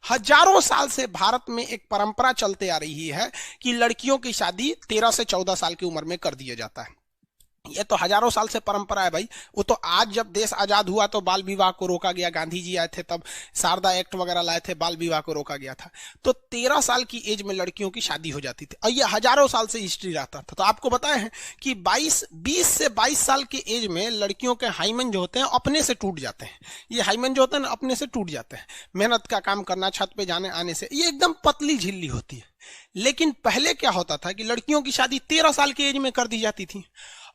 हजारों साल से भारत में एक परंपरा चलते आ रही है कि लड़कियों की शादी 13 से 14 साल की उम्र में कर दिया जाता है। ये तो हजारों साल से परंपरा है भाई। वो तो आज जब देश आजाद हुआ तो बाल विवाह को रोका गया, गांधी जी आए थे तब शारदा एक्ट वगैरह लाए थे, बाल विवाह को रोका गया था। तो 13 साल की एज में लड़कियों की शादी हो जाती थी और ये हजारों साल से हिस्ट्री रहता था। तो आपको बताए हैं कि 20 से 22 साल की एज में लड़कियों के हाइमेन जो होते हैं अपने से टूट जाते हैं। ये हाइमेन जो होते हैं ना अपने से टूट जाते हैं, मेहनत का काम करना, छत पे जाने आने से। ये एकदम पतली झिल्ली होती है। लेकिन पहले क्या होता था कि लड़कियों की शादी 13 साल की एज में कर दी जाती थी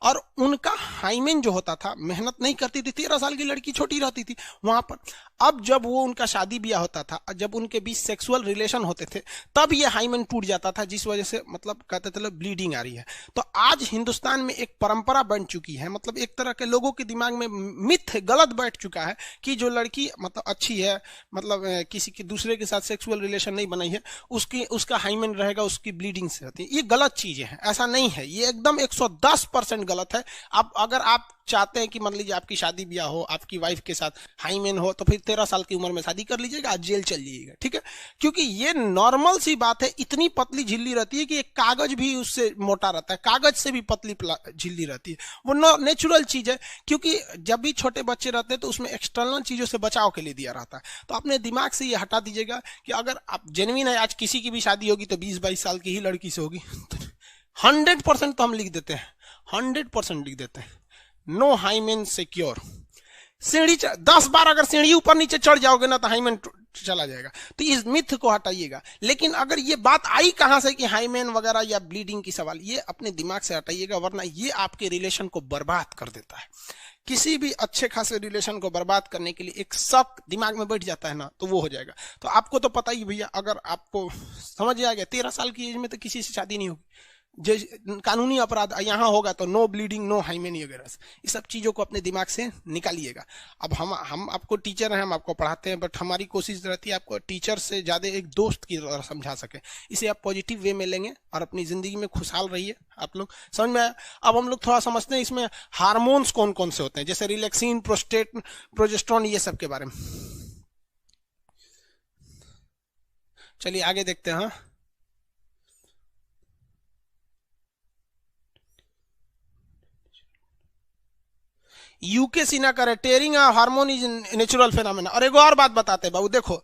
और उनका हाइमेन जो होता था, मेहनत नहीं करती थी, 13 साल की लड़की छोटी रहती थी वहां पर। अब जब वो उनका शादी ब्याह होता था, जब उनके बीच सेक्सुअल रिलेशन होते थे, तब ये हाइमेन टूट जाता था, जिस वजह से मतलब कहते थे ब्लीडिंग आ रही है। तो आज हिंदुस्तान में एक परंपरा बन चुकी है, मतलब एक तरह के लोगों के दिमाग में मिथ गलत बैठ चुका है कि जो लड़की मतलब अच्छी है, मतलब किसी के दूसरे के साथ सेक्सुअल रिलेशन नहीं बनाई है, उसका हाइमेन रहेगा, उसकी ब्लीडिंग से रहती है। ये गलत चीजें हैं, ऐसा नहीं है, ये एकदम 110% गलत है। अब अगर आप चाहते हैं कि मान लीजिए आपकी शादी ब्याह हो, आपकी वाइफ के साथ हाइमेन हो, तो फिर 13 साल की उम्र में शादी कर लीजिएगा, आज जेल चल जाइएगा, ठीक है। क्योंकि ये नॉर्मल सी बात है, इतनी पतली झिल्ली रहती है कि एक कागज भी उससे मोटा रहता है, कागज से भी पतली झिल्ली रहती है। वो नेचुरल चीज है, क्योंकि जब भी छोटे बच्चे रहते हैं तो उसमें एक्सटर्नल चीजों से बचाव के लिए दिया रहता है। तो अपने दिमाग से ये हटा दीजिएगा कि अगर आप जेन्युइन है, आज किसी की भी शादी होगी तो 20-22 साल की ही लड़की से होगी। 100% तो हम लिख देते हैं, 100% लिख देते हैं, नो हाइमेन सिक्योर। सीढ़ी 10 बार अगर सीढ़ी ऊपर नीचे चढ़ जाओगे ना तो हाइमेन चला जाएगा। तो इस मिथ को हटाइएगा। लेकिन अगर ये बात आई कहां से कि हाइमेन वगैरह या ब्लीडिंग की सवाल, ये अपने दिमाग से हटाइएगा, वरना ये आपके रिलेशन को बर्बाद कर देता है। किसी भी अच्छे खासे रिलेशन को बर्बाद करने के लिए एक शक दिमाग में बैठ जाता है ना, तो वो हो जाएगा। तो आपको तो पता ही भैया, अगर आपको समझ आ गया 13 साल की एज में तो किसी से शादी नहीं होगी, कानूनी अपराध यहाँ होगा तो नो ब्लीडिंग, नो हाइमेन वगैरह। इस सब चीजों को अपने दिमाग से निकालिएगा। अब हम आपको टीचर हैं, हम आपको पढ़ाते हैं, बट हमारी कोशिश रहती है आपको टीचर से ज्यादा एक दोस्त की तरह समझा सके। इसे आप पॉजिटिव वे में लेंगे और अपनी जिंदगी में खुशहाल रहिए। आप लोग समझ में आया? अब हम लोग थोड़ा समझते हैं इसमें हार्मोन्स कौन कौन से होते हैं, जैसे रिलैक्सिन, प्रोजेस्टेरोन, ये सब के बारे में। चलिए आगे देखते हैं। यूके सीना करे टेयरिंग हार्मोन इज नेचुरल फेनोमेना। और एगो और बात बताते बाबू, देखो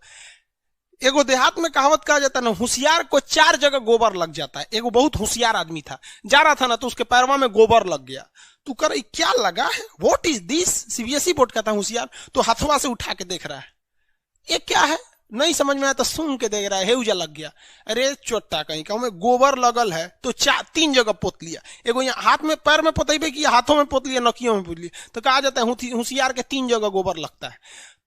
एगो देहात में कहावत कहा जाता है ना, होशियार को 4 जगह गोबर लग जाता है। एगो बहुत होशियार आदमी था, जा रहा था ना तो उसके पैरवा में गोबर लग गया। तू कर क्या लगा है, what is this? CBSE board का था होशियार, तो हथवा से उठा के देख रहा है, ये क्या है, नहीं समझ में आया तो सूंघ के देख रहा है, हेउजा लग गया। अरे चोट्टा कहीं का, गोबर लगल है तो 3 जगह पोत लिया। एगो यहाँ हाथ में पैर में पोतेबे किया, हाथों में पोत लिया, नकियों में पोत लिया। तो कहा जाता है होशियार के 3 जगह गोबर लगता है।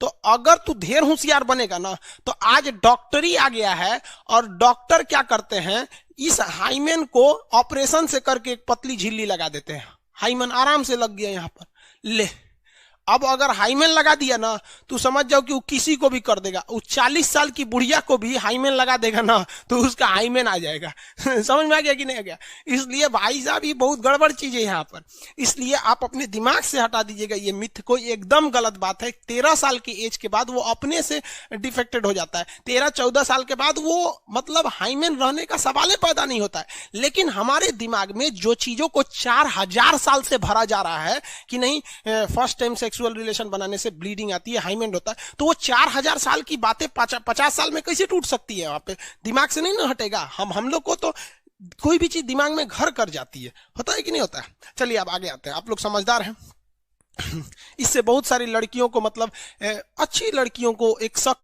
तो अगर तू ढेर होशियार बनेगा ना, तो आज डॉक्टरी आ गया है और डॉक्टर क्या करते हैं, इस हाइमेन को ऑपरेशन से करके एक पतली झिल्ली लगा देते हैं। हाइमेन आराम से लग गया यहाँ पर, ले। अब अगर हाइमेन लगा दिया ना, तो समझ जाओ कि वो किसी को भी कर देगा। वो 40 साल की बुढ़िया को भी हाइमेन लगा देगा ना, तो उसका हाइमेन आ जाएगा। समझ में आ गया कि नहीं आ गया? इसलिए भाई साहब ये बहुत गड़बड़ चीज है यहाँ पर। इसलिए आप अपने दिमाग से हटा दीजिएगा ये मिथ को, एकदम गलत बात है। 13 साल की एज के बाद वो अपने से डिफेक्टेड हो जाता है। 13-14 साल के बाद वो मतलब हाइमेन रहने का सवाल पैदा नहीं होता है। लेकिन हमारे दिमाग में जो चीजों को 4000 साल से भरा जा रहा है कि नहीं, फर्स्ट टाइम सेक्सुअल रिलेशन बनाने से ब्लीडिंग आती है, हाइमेन होता है, तो वो 4000 साल की बातें 50 साल में कैसे टूट सकती है? वहां पे दिमाग से नहीं ना हटेगा। हम लोग को तो कोई भी चीज दिमाग में घर कर जाती है, होता है कि नहीं होता है? चलिए अब आगे आते हैं, आप लोग समझदार हैं। इससे बहुत सारी लड़कियों को मतलब अच्छी लड़कियों को एक शक